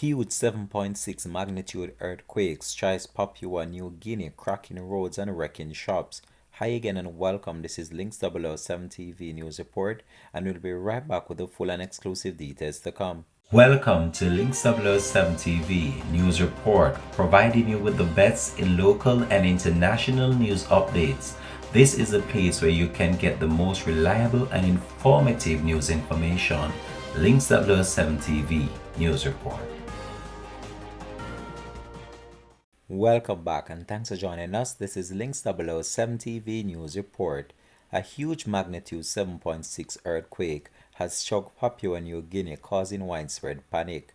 Huge 7.6 magnitude earthquake strikes Papua New Guinea, cracking roads and wrecking shops. Hi again and welcome. This is Links 007 TV News Report, and we'll be right back with the full and exclusive details to come. Welcome to Links 007 TV News Report, providing you with the best in local and international news updates. This is a place where you can get the most reliable and informative news information. Links 007 TV News Report. Welcome back and thanks for joining us. This is Links 007 TV News Report. A huge magnitude 7.6 earthquake has struck Papua New Guinea, causing widespread panic.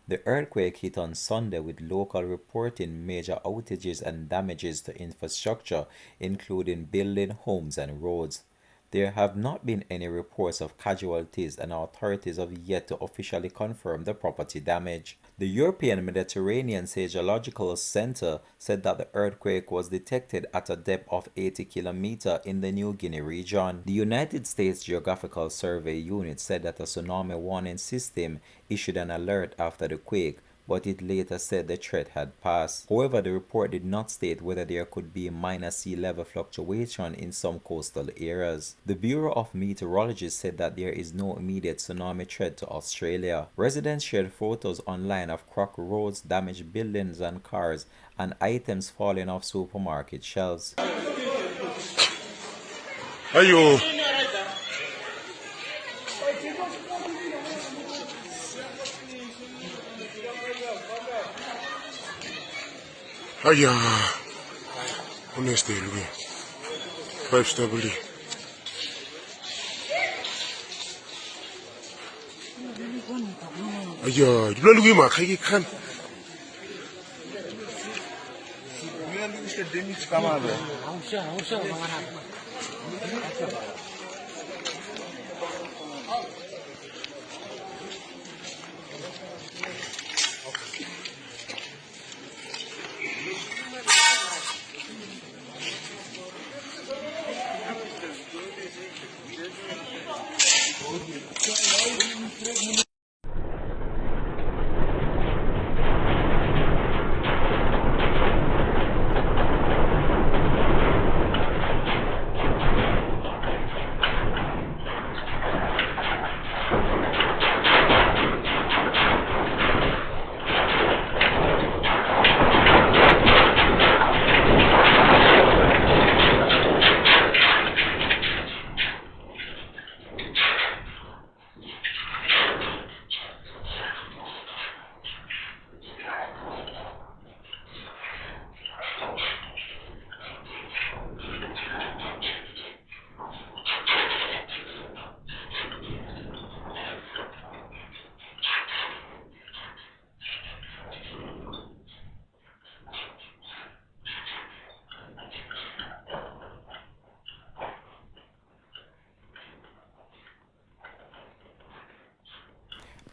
The earthquake hit on Sunday, with local reporting major outages and damages to infrastructure, including building, homes and roads. There have not been any reports of casualties, and authorities have yet to officially confirm the property damage. The European Mediterranean Geological Center said that the earthquake was detected at a depth of 80 km in the New Guinea region. The United States Geographical Survey Unit said that a tsunami warning system issued an alert after the quake, but it later said the threat had passed. However, the report did not state whether there could be minor sea level fluctuation in some coastal areas. The Bureau of Meteorology said that there is no immediate tsunami threat to Australia. Residents shared photos online of cracked roads, damaged buildings and cars, and items falling off supermarket shelves. Ayo. Aya. Honestly, Louis. 5-star bully. Aya, you Louis ma kai kan.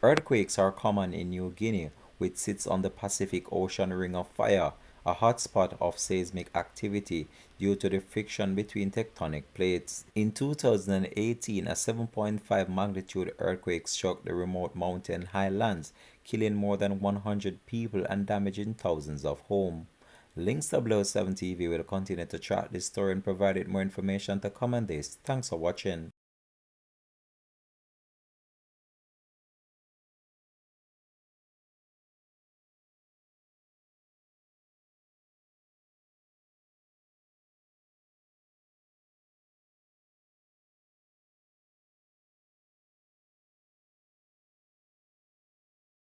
Earthquakes are common in New Guinea, which sits on the Pacific Ocean Ring of Fire, a hotspot of seismic activity due to the friction between tectonic plates. In 2018, a 7.5 magnitude earthquake struck the remote mountain highlands, killing more than 100 people and damaging thousands of homes. Links 007 TV will continue to track this story and provide it more information to come on this. Thanks for watching.